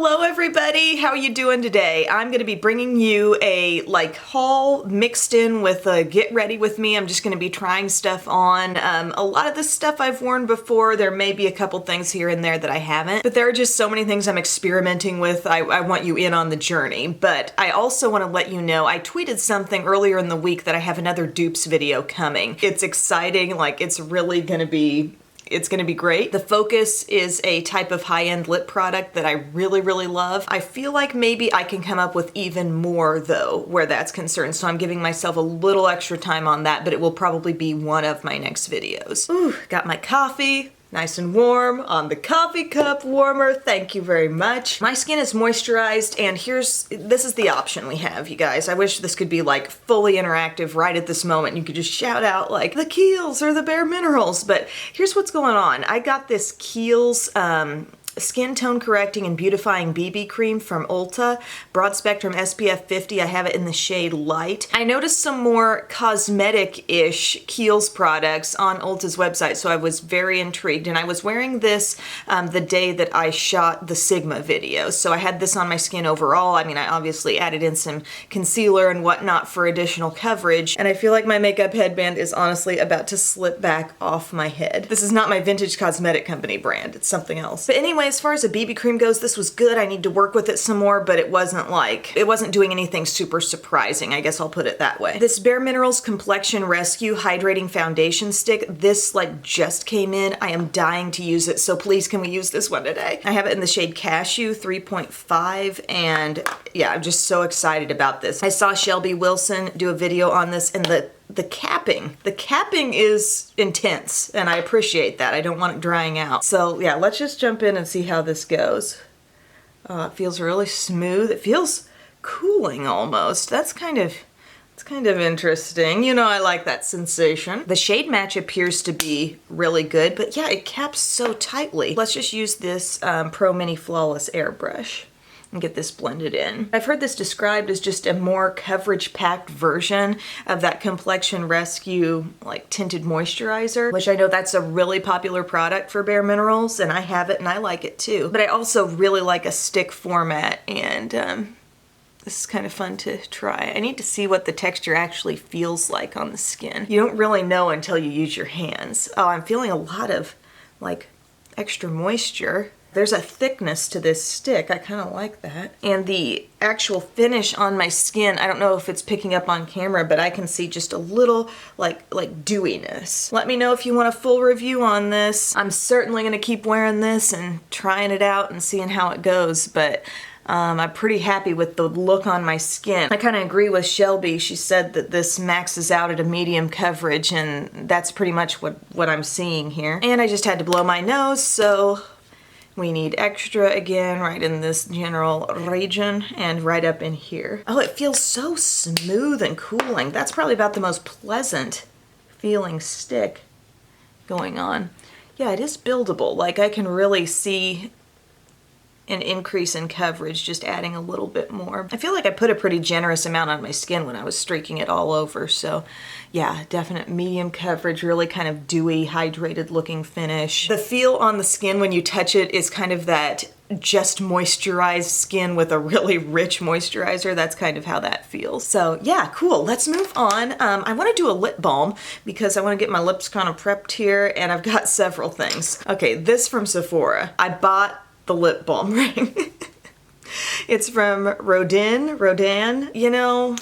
Hello everybody, how are you doing today? I'm going to be bringing you a haul mixed in with a get ready with me. I'm just going to be trying stuff on. A lot of this stuff I've worn before. There may be a couple things here and there that I haven't, but there are just so many things I'm experimenting with. I want you in on the journey, but I also want to let you know, I tweeted something earlier in the week that I have another dupes video coming. It's exciting, it's really going to be It's gonna be great. The focus is a type of high-end lip product that I really, really love. I feel like maybe I can come up with even more though, where that's concerned. So I'm giving myself a little extra time on that, but it will probably be one of my next videos. Ooh, got my coffee. Nice and warm on the coffee cup warmer. Thank you very much. My skin is moisturized, and this is the option we have, you guys. I wish this could be fully interactive right at this moment. You could just shout out the Kiehls or the Bareminerals, but here's what's going on. I got this Kiehl's Skin Tone Correcting and Beautifying BB Cream from Ulta, Broad Spectrum SPF 50. I have it in the shade Light. I noticed some more cosmetic-ish Kiehl's products on Ulta's website, so I was very intrigued. And I was wearing this the day that I shot the Sigma video. So I had this on my skin overall. I mean, I obviously added in some concealer and whatnot for additional coverage. And I feel like my makeup headband is honestly about to slip back off my head. This is not my Vintage Cosmetic Company brand. It's something else. But anyway, as far as a BB cream goes, this was good. I need to work with it some more, but it wasn't doing anything super surprising. I guess I'll put it that way. This Bareminerals Complexion Rescue Hydrating Foundation Stick, this just came in. I am dying to use it, so please can we use this one today? I have it in the shade Cashew 3.5, and yeah, I'm just so excited about this. I saw Shelby Wilson do a video on this, and the capping is intense, and I appreciate that. I don't want it drying out. So yeah, let's just jump in and see how this goes. It feels really smooth. It feels cooling almost. That's kind of interesting. You know, I like that sensation. The shade match appears to be really good, but yeah, it caps so tightly. Let's just use this Pro Mini Flawless Airbrush and get this blended in. I've heard this described as just a more coverage-packed version of that Complexion Rescue tinted moisturizer, which I know that's a really popular product for Bareminerals, and I have it and I like it too. But I also really like a stick format, and this is kind of fun to try. I need to see what the texture actually feels like on the skin. You don't really know until you use your hands. Oh, I'm feeling a lot of extra moisture. There's a thickness to this stick. I kind of like that. And the actual finish on my skin, I don't know if it's picking up on camera, but I can see just a little dewiness. Let me know if you want a full review on this. I'm certainly going to keep wearing this and trying it out and seeing how it goes, but I'm pretty happy with the look on my skin. I kind of agree with Shelby. She said that this maxes out at a medium coverage, and that's pretty much what I'm seeing here. And I just had to blow my nose, so we need extra again right in this general region and right up in here. Oh, it feels so smooth and cooling. That's probably about the most pleasant feeling stick going on. Yeah, it is buildable. I can really see an increase in coverage just adding a little bit more. I feel like I put a pretty generous amount on my skin when I was streaking it all over, so yeah, definite medium coverage, really kind of dewy, hydrated looking finish. The feel on the skin when you touch it is kind of that just moisturized skin with a really rich moisturizer. That's kind of how that feels. So yeah, cool. Let's move on. I want to do a lip balm because I want to get my lips kind of prepped here, and I've got several things. Okay, this from Sephora. I bought the lip balm ring. It's from Rodin. You know,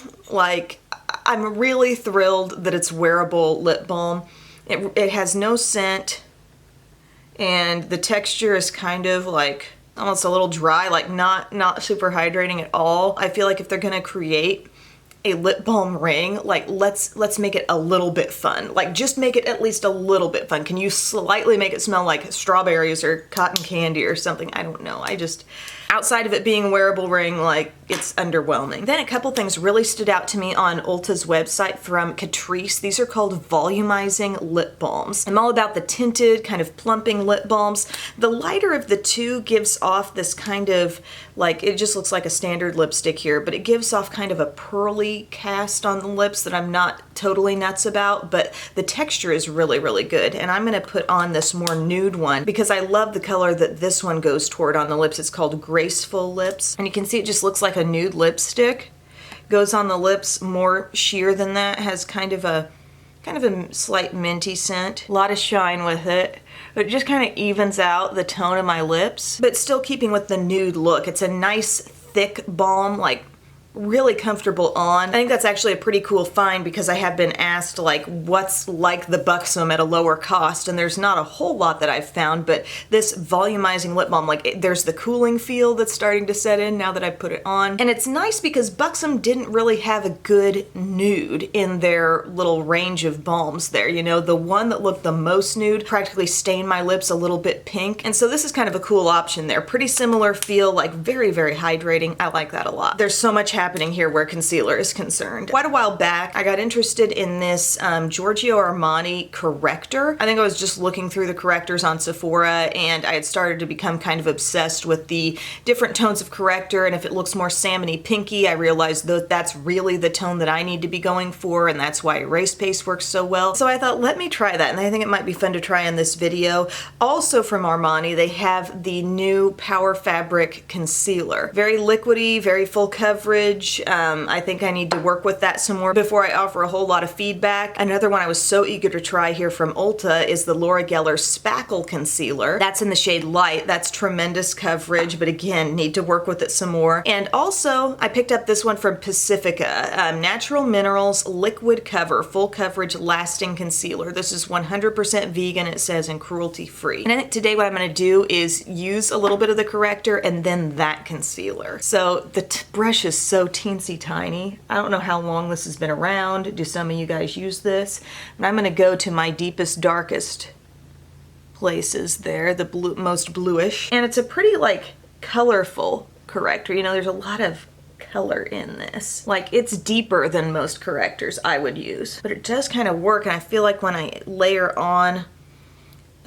I'm really thrilled that it's wearable lip balm. It has no scent, and the texture is kind of almost a little dry, not super hydrating at all. I feel like if they're gonna create a lip balm ring, let's make it a little bit fun. Just make it at least a little bit fun. Can you slightly make it smell like strawberries or cotton candy or something? I don't know. Outside of it being a wearable ring, it's underwhelming. Then a couple things really stood out to me on Ulta's website from Catrice. These are called Volumizing Lip Balms. I'm all about the tinted, kind of plumping lip balms. The lighter of the two gives off this kind of, it just looks like a standard lipstick here, but it gives off kind of a pearly oily cast on the lips that I'm not totally nuts about, but the texture is really, really good. And I'm gonna put on this more nude one because I love the color that this one goes toward on the lips. It's called Graceful Lips. And you can see it just looks like a nude lipstick. Goes on the lips more sheer than that, has kind of a slight minty scent. A lot of shine with it. But it just kind of evens out the tone of my lips, but still keeping with the nude look. It's a nice thick balm, like really comfortable on. I think that's actually a pretty cool find because I have been asked like what's like the Buxom at a lower cost, and there's not a whole lot that I've found, but this volumizing lip balm, like there's the cooling feel that's starting to set in now that I put it on. And it's nice because Buxom didn't really have a good nude in their little range of balms there. You know, the one that looked the most nude practically stained my lips a little bit pink. And so this is kind of a cool option there. Pretty similar feel, like very, very hydrating. I like that a lot. There's so much happening here where concealer is concerned. Quite a while back, I got interested in this Giorgio Armani Corrector. I think I was just looking through the correctors on Sephora, and I had started to become kind of obsessed with the different tones of corrector, and if it looks more salmony pinky, I realized that that's really the tone that I need to be going for, and that's why Erase Paste works so well. So I thought, let me try that, and I think it might be fun to try in this video. Also from Armani, they have the new Power Fabric Concealer. Very liquidy, very full coverage. I think I need to work with that some more before I offer a whole lot of feedback. Another one I was so eager to try here from Ulta is the Laura Geller Spackle Concealer. That's in the shade Light. That's tremendous coverage, but again, need to work with it some more. And also, I picked up this one from Pacifica, Natural Minerals Liquid Cover, Full Coverage Lasting Concealer. This is 100% vegan, it says, and cruelty-free. And I think today what I'm gonna do is use a little bit of the corrector and then that concealer. So the brush is so teensy tiny. I don't know how long this has been around. Do some of you guys use this? And I'm gonna go to my deepest, darkest places there, the blue, most bluish. And it's a pretty like colorful corrector. You know, there's a lot of color in this. Like it's deeper than most correctors I would use, but it does kind of work. And I feel like when I layer on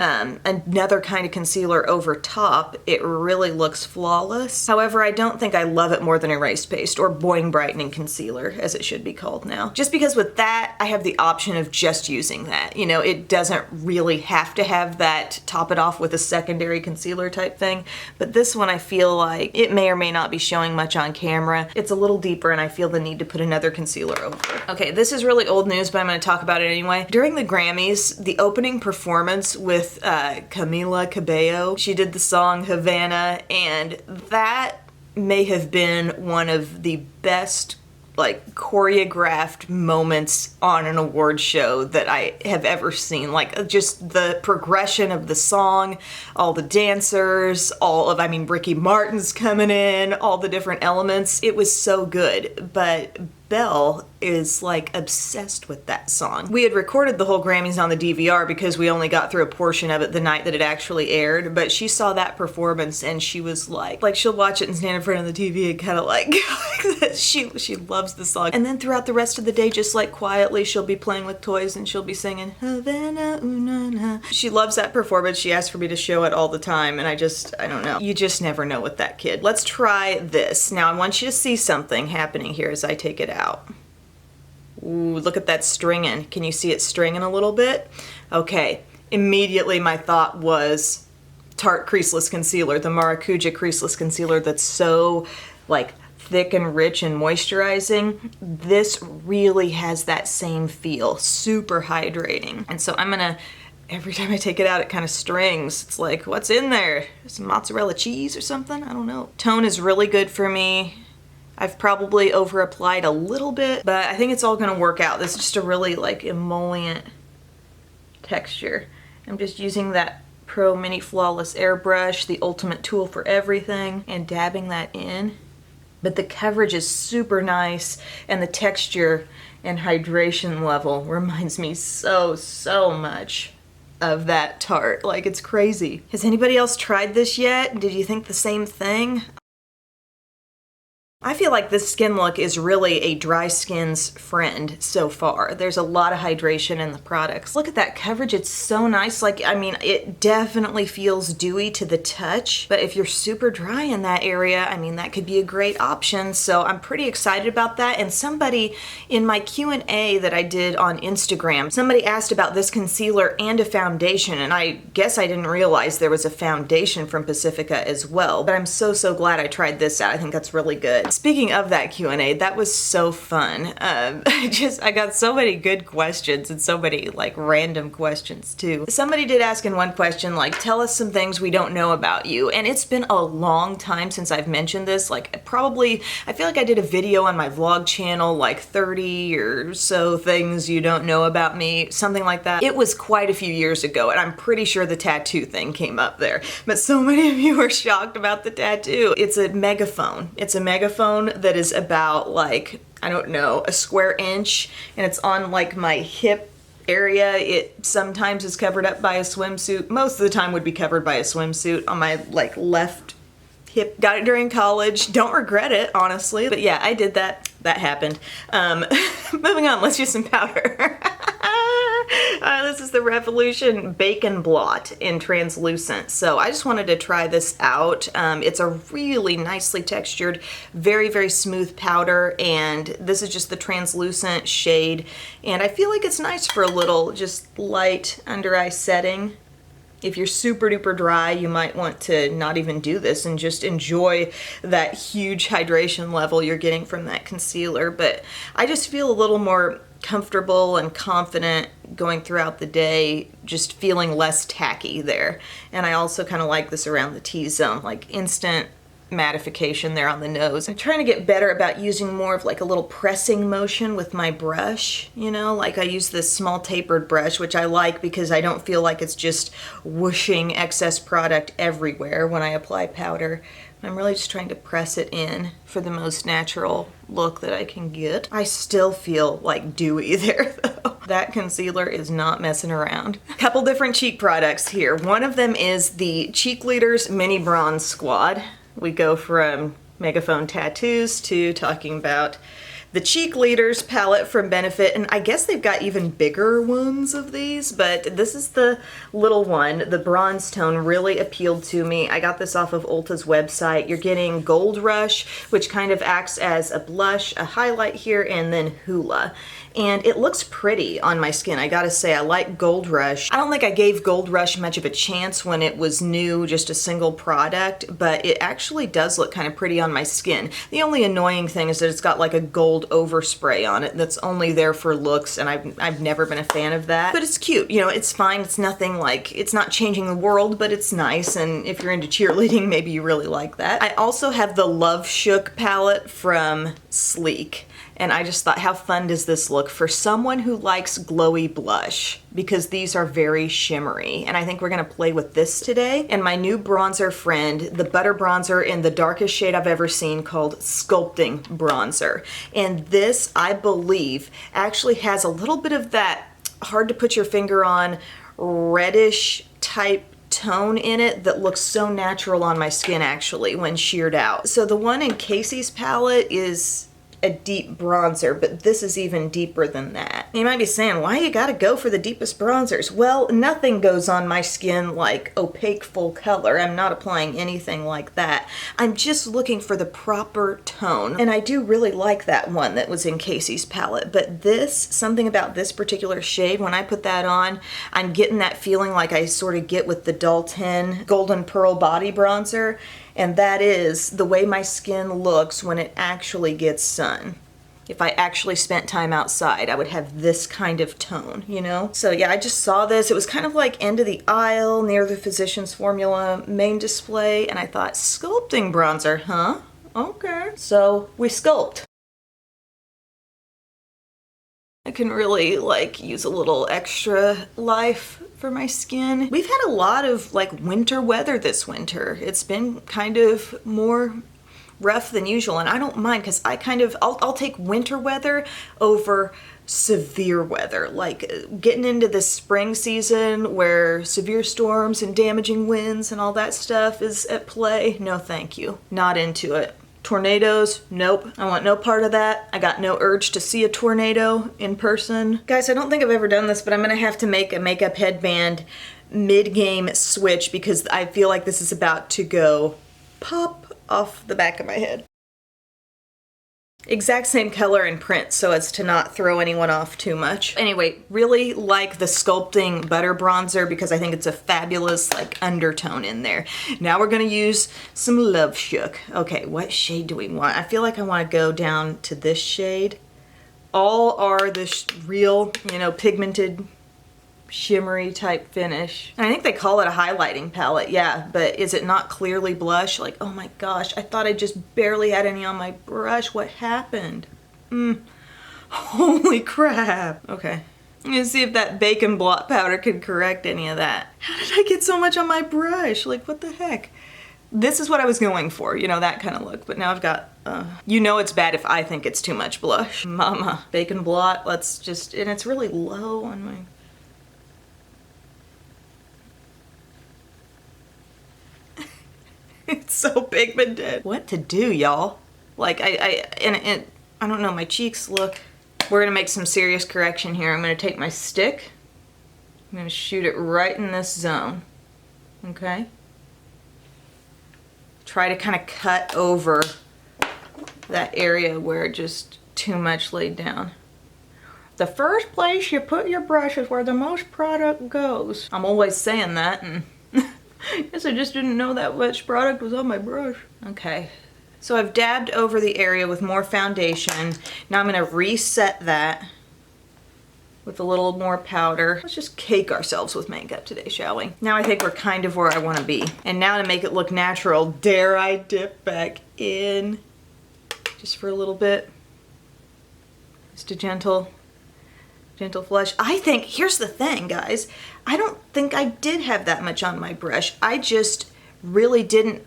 another kind of concealer over top, it really looks flawless. However, I don't think I love it more than Erase Paste or Boing Brightening Concealer, as it should be called now. Just because with that, I have the option of just using that. You know, it doesn't really have to have that top it off with a secondary concealer type thing, but this one I feel like it may or may not be showing much on camera. It's a little deeper and I feel the need to put another concealer over it. Okay, this is really old news, but I'm gonna talk about it anyway. During the Grammys, the opening performance with Camila Cabello. She did the song Havana, and that may have been one of the best like choreographed moments on an award show that I have ever seen. Like just the progression of the song, all the dancers, I mean Ricky Martin's coming in, all the different elements. It was so good, but Belle is like obsessed with that song. We had recorded the whole Grammys on the DVR because we only got through a portion of it the night that it actually aired, but she saw that performance and she was like she'll watch it and stand in front of the TV and kind of like she loves the song. And then throughout the rest of the day, just like quietly, she'll be playing with toys and she'll be singing Havana, ooh, na, na. She loves that performance. She asks for me to show it all the time, and I don't know. You just never know with that kid. Let's try this. Now I want you to see something happening here as I take it out. Ooh, look at that stringing. Can you see it stringing a little bit? Okay, immediately my thought was Tarte Creaseless Concealer, the Maracuja Creaseless Concealer that's so like thick and rich and moisturizing. This really has that same feel, super hydrating. And so I'm gonna, every time I take it out, it kind of strings. It's like, what's in there? Some mozzarella cheese or something? I don't know. Tone is really good for me. I've probably over applied a little bit, but I think it's all gonna work out. This is just a really like emollient texture. I'm just using that Pro Mini Flawless Airbrush, the ultimate tool for everything, and dabbing that in. But the coverage is super nice, and the texture and hydration level reminds me so much of that Tarte. Like, it's crazy. Has anybody else tried this yet? Did you think the same thing? I feel like this skin look is really a dry skin's friend so far. There's a lot of hydration in the products. Look at that coverage, it's so nice. Like, I mean, it definitely feels dewy to the touch, but if you're super dry in that area, I mean, that could be a great option. So I'm pretty excited about that. And somebody in my Q&A that I did on Instagram, somebody asked about this concealer and a foundation, and I guess I didn't realize there was a foundation from Pacifica as well, but I'm so glad I tried this out. I think that's really good. Speaking of that Q&A, that was so fun. I got so many good questions and so many like random questions too. Somebody did ask in one question, like, tell us some things we don't know about you. And it's been a long time since I've mentioned this. Like, probably, I feel like I did a video on my vlog channel, like 30 or so things you don't know about me, something like that. It was quite a few years ago, and I'm pretty sure the tattoo thing came up there. But so many of you were shocked about the tattoo. It's a megaphone. It's a megaphone that is about, like, I don't know, a square inch, and it's on like my hip area. It sometimes is covered up by a swimsuit. Most of the time would be covered by a swimsuit on my like left hip. Got it during college. Don't regret it, honestly. But yeah, I did that. That happened. Moving on, let's use some powder. This is the Revolution Bacon Blot in Translucent. So I just wanted to try this out. It's a really nicely textured, very smooth powder, and this is just the translucent shade. And I feel like it's nice for a little just light under eye setting. If you're super duper dry, you might want to not even do this and just enjoy that huge hydration level you're getting from that concealer. But I just feel a little more comfortable and confident going throughout the day, just feeling less tacky there. And I also kind of like this around the T-zone, like instant mattification there on the nose. I'm trying to get better about using more of like a little pressing motion with my brush, you know, like I use this small tapered brush, which I like because I don't feel like it's just whooshing excess product everywhere when I apply powder. I'm really just trying to press it in for the most natural look that I can get. I still feel like dewy there though. That concealer is not messing around. A couple different cheek products here. One of them is the Cheek Leaders Mini Bronze Squad. We go from megaphone tattoos to talking about the Cheek Leaders palette from Benefit, and I guess they've got even bigger ones of these, but this is the little one. The bronze tone really appealed to me. I got this off of Ulta's website. You're getting Gold Rush, which kind of acts as a blush, a highlight here, and then Hoola. And it looks pretty on my skin. I gotta say, I like Gold Rush. I don't think I gave Gold Rush much of a chance when it was new, just a single product, but it actually does look kind of pretty on my skin. The only annoying thing is that it's got like a gold overspray on it that's only there for looks, and I've never been a fan of that. But it's cute, you know, it's fine. It's nothing like, it's not changing the world, but it's nice, and if you're into cheerleading, maybe you really like that. I also have the Love Shook palette from Sleek. And I just thought, how fun does this look for someone who likes glowy blush? Because these are very shimmery. And I think we're gonna play with this today. And my new bronzer friend, the Butter Bronzer in the darkest shade I've ever seen, called Sculpting Bronzer. And this, I believe, actually has a little bit of that hard to put your finger on, reddish type tone in it that looks so natural on my skin actually when sheared out. So the one in Casey's palette is a deep bronzer, but this is even deeper than that. You might be saying, why you gotta go for the deepest bronzers? Well, nothing goes on my skin like opaque full color. I'm not applying anything like that. I'm just looking for the proper tone. And I do really like that one that was in Casey's palette, but this, something about this particular shade, when I put that on, I'm getting that feeling like I sort of get with the Dalton Golden Pearl Body Bronzer. And that is the way my skin looks when it actually gets sun. If I actually spent time outside, I would have this kind of tone, you know? So yeah, I just saw this. It was kind of like end of the aisle near the Physicians Formula main display, and I thought, sculpting bronzer, huh? Okay. So we sculpt. I can really like use a little extra life for my skin. We've had a lot of like winter weather this winter. It's been kind of more rough than usual, and I don't mind because I'll take winter weather over severe weather. Like getting into the spring season where severe storms and damaging winds and all that stuff is at play. No, thank you. Not into it. Tornadoes, nope. I want no part of that. I got no urge to see a tornado in person. Guys, I don't think I've ever done this, but I'm gonna have to make a makeup headband mid-game switch because I feel like this is about to go pop off the back of my head. Exact same color and print so as to not throw anyone off too much. Anyway, really like the Sculpting Butter Bronzer because I think it's a fabulous like undertone in there. Now we're gonna use some Love Shook. Okay, what shade do we want? I feel like I wanna go down to this shade. All are this real, you know, pigmented shimmery type finish. And I think they call it a highlighting palette, yeah, but is it not clearly blush? Like, oh my gosh, I thought I just barely had any on my brush. What happened? Holy crap. Okay. I'm gonna see if that bacon blot powder can correct any of that. How did I get so much on my brush? Like, what the heck? This is what I was going for, you know, that kind of look. But now I've got, you know it's bad if I think it's too much blush. Mama. Bacon blot, let's just, and it's really low on my... It's so pigmented. What to do, y'all? Like, I don't know, my cheeks look... We're gonna make some serious correction here. I'm gonna take my stick. I'm gonna shoot it right in this zone. Okay? Try to kind of cut over that area where just too much laid down. The first place you put your brush is where the most product goes. I'm always saying that, and guess I just didn't know that much product was on my brush. Okay, so I've dabbed over the area with more foundation. Now I'm gonna reset that with a little more powder. Let's just cake ourselves with makeup today, shall we? Now I think we're kind of where I wanna be. And now to make it look natural, dare I dip back in just for a little bit? Just a gentle flush. I think, here's the thing, guys. I don't think I did have that much on my brush. I just really didn't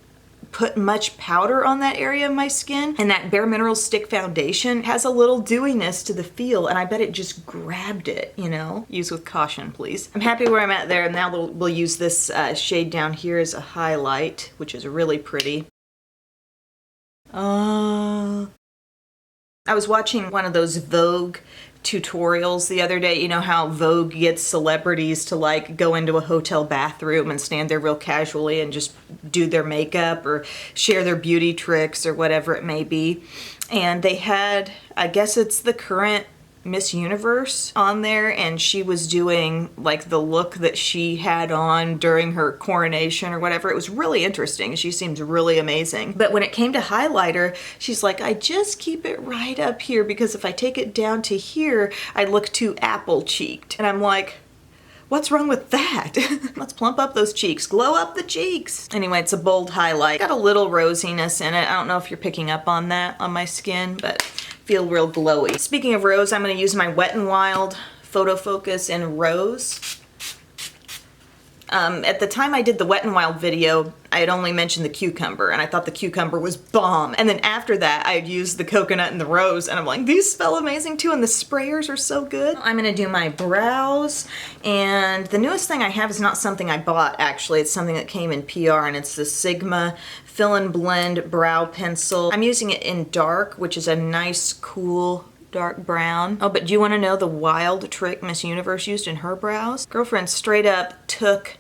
put much powder on that area of my skin. And that Bareminerals stick foundation has a little dewiness to the feel, and I bet it just grabbed it, you know? Use with caution, please. I'm happy where I'm at there, and now we'll use this shade down here as a highlight, which is really pretty. I was watching one of those Vogue tutorials the other day. You know how Vogue gets celebrities to like go into a hotel bathroom and stand there real casually and just do their makeup or share their beauty tricks or whatever it may be. And they had, I guess it's the current Miss Universe on there, and she was doing like the look that she had on during her coronation or whatever. It was really interesting. She seems really amazing. But when it came to highlighter, she's like, I just keep it right up here because if I take it down to here, I look too apple-cheeked. And I'm like, what's wrong with that? Let's plump up those cheeks. Glow up the cheeks. Anyway, it's a bold highlight. Got a little rosiness in it. I don't know if you're picking up on that on my skin, but feel real glowy. Speaking of rose, I'm gonna use my Wet n Wild Photo Focus in Rose. At the time I did the Wet n Wild video, I had only mentioned the cucumber, and I thought the cucumber was bomb. And then after that, I had used the coconut and the rose, and I'm like, these smell amazing too, and the sprayers are so good. I'm gonna do my brows, and the newest thing I have is not something I bought, actually. It's something that came in PR, and it's the Sigma Fill and Blend Brow Pencil. I'm using it in dark, which is a nice, cool, dark brown. Oh, but do you want to know the wild trick Miss Universe used in her brows? Girlfriend straight up took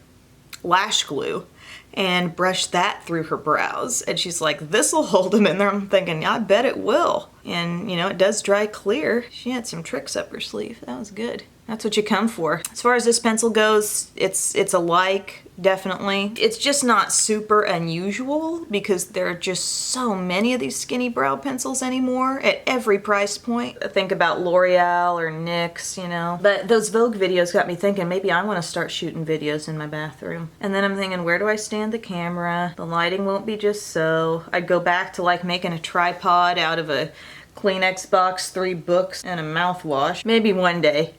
lash glue and brushed that through her brows. And she's like, this'll hold them in there. I'm thinking, yeah, I bet it will. And you know, it does dry clear. She had some tricks up her sleeve. That was good. That's what you come for. As far as this pencil goes, it's a like, definitely. It's just not super unusual because there are just so many of these skinny brow pencils anymore at every price point. I think about L'Oreal or NYX, you know. But those Vogue videos got me thinking maybe I want to start shooting videos in my bathroom. And then I'm thinking, where do I stand the camera? The lighting won't be just so. I'd go back to like making a tripod out of a Kleenex box, 3 books, and a mouthwash. Maybe one day.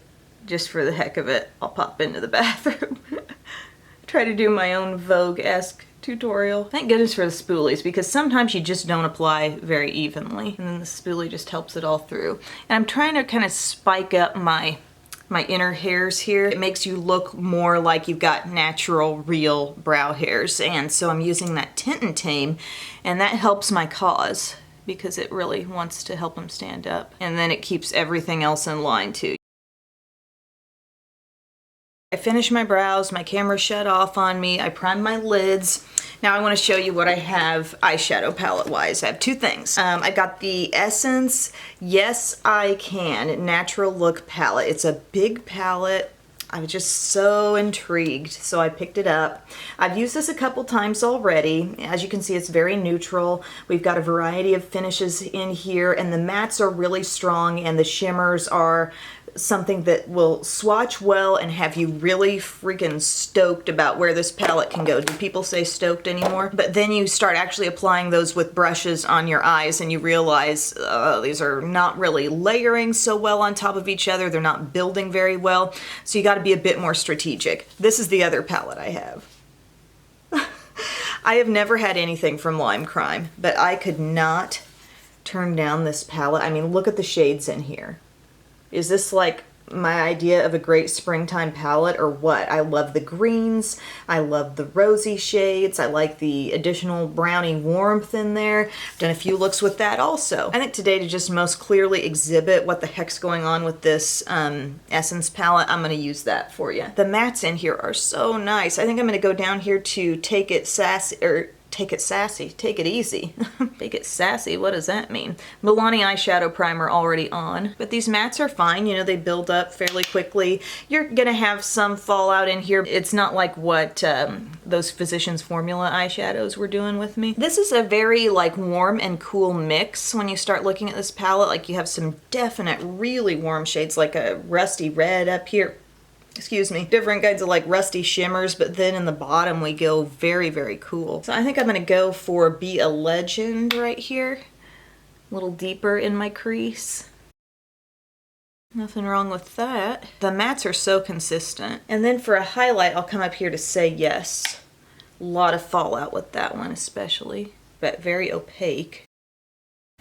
Just for the heck of it, I'll pop into the bathroom. Try to do my own Vogue-esque tutorial. Thank goodness for the spoolies, because sometimes you just don't apply very evenly, and then the spoolie just helps it all through. And I'm trying to kind of spike up my inner hairs here. It makes you look more like you've got natural, real brow hairs, and so I'm using that Tint and Tame, and that helps my cause. because it really wants to help them stand up. And then it keeps everything else in line too. I finished my brows, my camera shut off on me, I primed my lids. Now I want to show you what I have eyeshadow palette wise. I have two things. I got the Essence Yes I Can Natural Look palette. It's a big palette. I was just so intrigued, so I picked it up. I've used this a couple times already. As you can see, it's very neutral. We've got a variety of finishes in here, and the mattes are really strong, and the shimmers are something that will swatch well and have you really freaking stoked about where this palette can go. Do people say stoked anymore? But then you start actually applying those with brushes on your eyes and you realize these are not really layering so well on top of each other. They're not building very well. So you got to be a bit more strategic. This is the other palette I have. I have never had anything from Lime Crime, but I could not turn down this palette. I mean, look at the shades in here. Is this like my idea of a great springtime palette or what? I love the greens. I love the rosy shades. I like the additional brownie warmth in there. I've done a few looks with that also. I think today, to just most clearly exhibit what the heck's going on with this Essence palette, I'm going to use that for you. The mattes in here are so nice. I think I'm going to go down here to Take It Sassy, or Take It Sassy, Take It Easy. Take It Sassy, what does that mean? Milani eyeshadow primer already on. But these mattes are fine, you know, they build up fairly quickly. You're gonna have some fallout in here. It's not like what those Physicians Formula eyeshadows were doing with me. This is a very like warm and cool mix when you start looking at this palette. Like you have some definite really warm shades, like a rusty red up here. Excuse me, different kinds of like rusty shimmers, but then in the bottom we go very, very cool. So I think I'm gonna go for Be a Legend right here. A little deeper in my crease. Nothing wrong with that. The mattes are so consistent. And then for a highlight, I'll come up here to Say Yes. A lot of fallout with that one especially, but very opaque.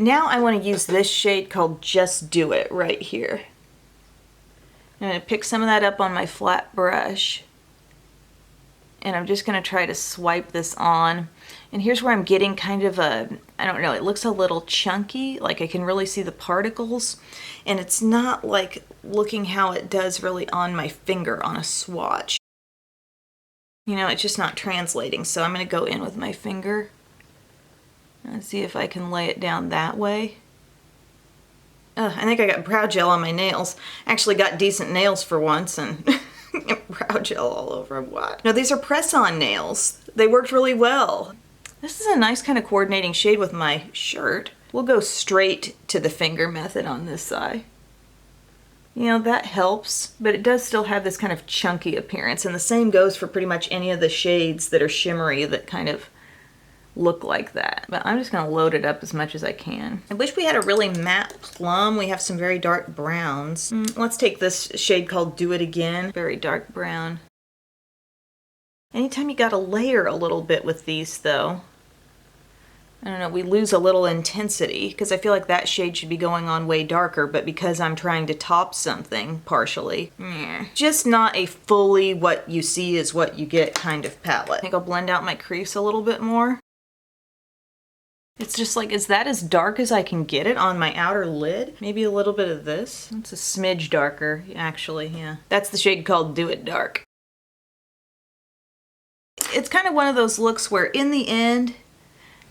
Now I wanna use this shade called Just Do It right here. I'm going to pick some of that up on my flat brush, and I'm just going to try to swipe this on. And here's where I'm getting kind of a, I don't know, it looks a little chunky, like I can really see the particles, and it's not like looking how it does really on my finger on a swatch. You know, it's just not translating, so I'm going to go in with my finger and see if I can lay it down that way. I think I got brow gel on my nails. Actually got decent nails for once and brow gel all over. What? No, these are press-on nails. They worked really well. This is a nice kind of coordinating shade with my shirt. We'll go straight to the finger method on this side. You know, that helps, but it does still have this kind of chunky appearance, and the same goes for pretty much any of the shades that are shimmery that kind of look like that. But I'm just gonna load it up as much as I can. I wish we had a really matte plum. We have some very dark browns. Let's take this shade called Do It Again. Very dark brown. Anytime you gotta layer a little bit with these though, I don't know, we lose a little intensity because I feel like that shade should be going on way darker, but because I'm trying to top something partially, just not a fully what you see is what you get kind of palette. I think I'll blend out my crease a little bit more. It's just like, is that as dark as I can get it on my outer lid? Maybe a little bit of this. It's a smidge darker, actually, yeah. That's the shade called Do It Dark. It's kind of one of those looks where in the end,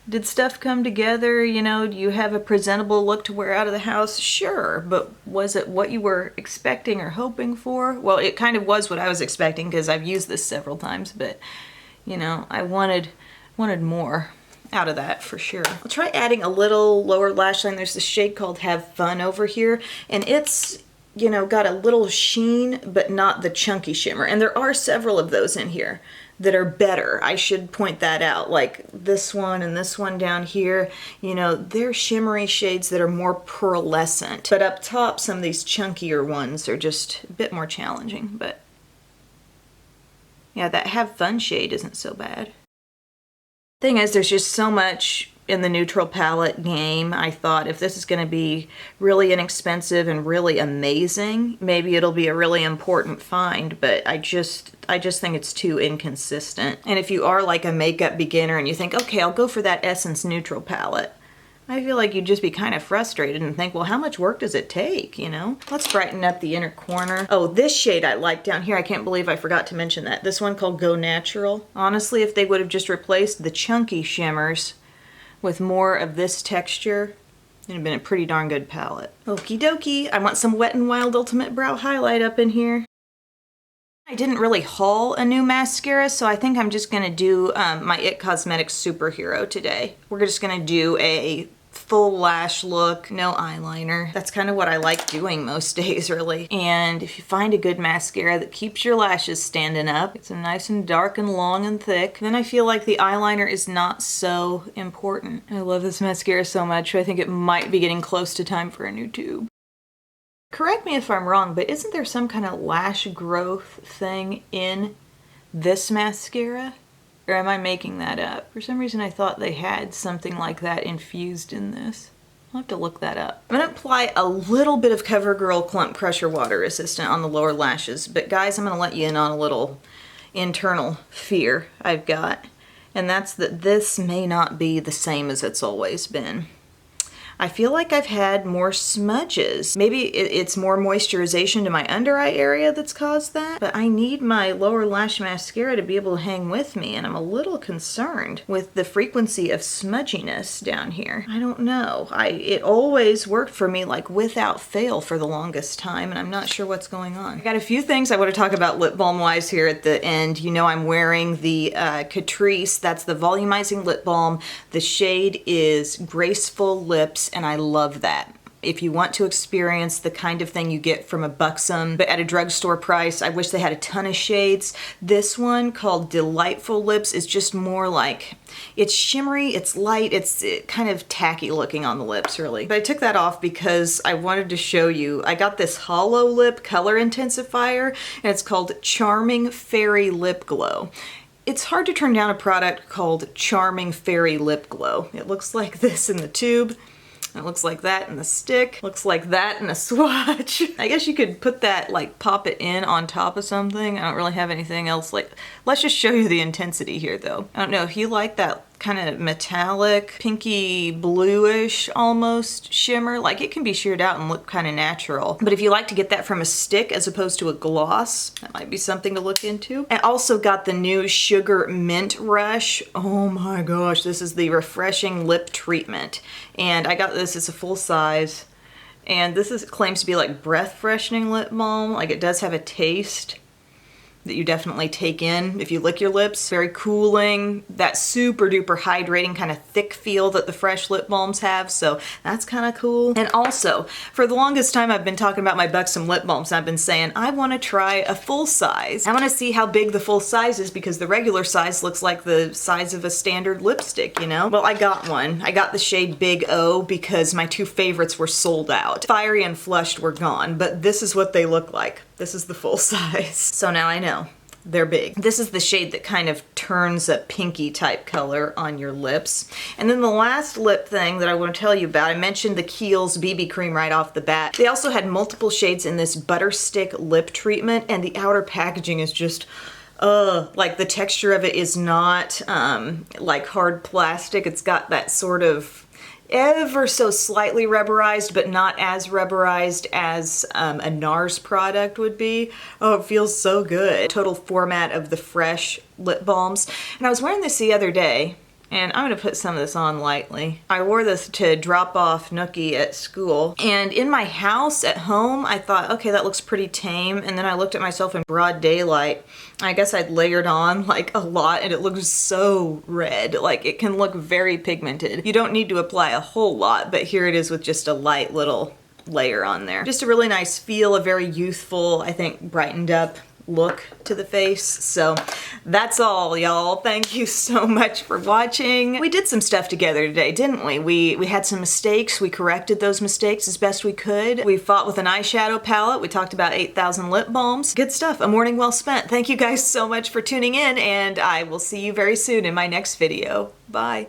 did stuff come together? You know, do you have a presentable look to wear out of the house? Sure, but was it what you were expecting or hoping for? Well, it kind of was what I was expecting because I've used this several times, but you know, I wanted more out of that for sure. I'll try adding a little lower lash line. There's this shade called Have Fun over here, and it's, you know, got a little sheen, but not the chunky shimmer. And there are several of those in here that are better. I should point that out. Like this one and this one down here, you know, they're shimmery shades that are more pearlescent. But up top, some of these chunkier ones are just a bit more challenging. But yeah, that Have Fun shade isn't so bad. Thing is, there's just so much in the neutral palette game. I thought if this is going to be really inexpensive and really amazing, maybe it'll be a really important find, but I just think it's too inconsistent. And if you are like a makeup beginner and you think, okay, I'll go for that Essence neutral palette, I feel like you'd just be kind of frustrated and think, well, how much work does it take, you know? Let's brighten up the inner corner. Oh, this shade I like down here. I can't believe I forgot to mention that. This one called Go Natural. Honestly, if they would have just replaced the chunky shimmers with more of this texture, it'd have been a pretty darn good palette. Okie dokie. I want some Wet n Wild Ultimate Brow Highlight up in here. I didn't really haul a new mascara, so I think I'm just gonna do my IT Cosmetics Superhero today. We're just gonna do a full lash look, no eyeliner. That's kind of what I like doing most days, really. And if you find a good mascara that keeps your lashes standing up, it's a nice and dark and long and thick, then I feel like the eyeliner is not so important. I love this mascara so much, I think it might be getting close to time for a new tube. Correct me if I'm wrong, but isn't there some kind of lash growth thing in this mascara? Or am I making that up? For some reason I thought they had something like that infused in this. I'll have to look that up. I'm gonna apply a little bit of CoverGirl Clump Pressure Water Resistant on the lower lashes, but guys, I'm gonna let you in on a little internal fear I've got, and that's that this may not be the same as it's always been. I feel like I've had more smudges. Maybe it's more moisturization to my under eye area that's caused that, but I need my lower lash mascara to be able to hang with me, and I'm a little concerned with the frequency of smudginess down here. I don't know. It always worked for me like without fail for the longest time, and I'm not sure what's going on. I got a few things I want to talk about lip balm wise here at the end. You know I'm wearing the Catrice, that's the Volumizing Lip Balm. The shade is Graceful Lips, and I love that. If you want to experience the kind of thing you get from a Buxom, but at a drugstore price, I wish they had a ton of shades. This one, called Delightful Lips, is just more like, it's shimmery, it's light, it's kind of tacky looking on the lips, really. But I took that off because I wanted to show you, I got this hollow lip color intensifier, and it's called Charming Fairy Lip Glow. It's hard to turn down a product called Charming Fairy Lip Glow. It looks like this in the tube. It looks like that in the stick. Looks like that in a swatch. I guess you could put that, like, pop it in on top of something. I don't really have anything else. Like, let's just show you the intensity here, though. I don't know if you like that kind of metallic, pinky bluish almost shimmer. Like, it can be sheared out and look kind of natural. But if you like to get that from a stick as opposed to a gloss, that might be something to look into. I also got the new Sugar Mint Rush. Oh my gosh, this is the refreshing lip treatment. And I got this, it's a full size. And this claims to be like breath freshening lip balm. Like, it does have a taste that you definitely take in if you lick your lips. Very cooling, that super duper hydrating kind of thick feel that the fresh lip balms have, so that's kind of cool. And also, for the longest time I've been talking about my Buxom lip balms, and I've been saying, I want to try a full size. I want to see how big the full size is, because the regular size looks like the size of a standard lipstick, you know? Well, I got one. I got the shade Big O because my two favorites were sold out. Fiery and Flushed were gone, but this is what they look like. This is the full size. So now I know. They're big. This is the shade that kind of turns a pinky type color on your lips. And then the last lip thing that I want to tell you about, I mentioned the Kiehl's BB cream right off the bat. They also had multiple shades in this butter stick lip treatment, and the outer packaging is just like the texture of it is not like hard plastic. It's got that sort of ever so slightly rubberized, but not as rubberized as a NARS product would be. Oh, it feels so good. Total format of the fresh lip balms. And I was wearing this the other day, and I'm gonna put some of this on lightly. I wore this to drop off Nookie at school, and in my house at home, I thought, okay, that looks pretty tame, and then I looked at myself in broad daylight. I guess I'd layered on like a lot, and it looks so red. Like, it can look very pigmented. You don't need to apply a whole lot, but here it is with just a light little layer on there. Just a really nice feel, a very youthful, I think, brightened up look to the face. So that's all, y'all. Thank you so much for watching. We did some stuff together today, didn't we? We had some mistakes. We corrected those mistakes as best we could. We fought with an eyeshadow palette. We talked about 8,000 lip balms. Good stuff. A morning well spent. Thank you guys so much for tuning in, and I will see you very soon in my next video. Bye.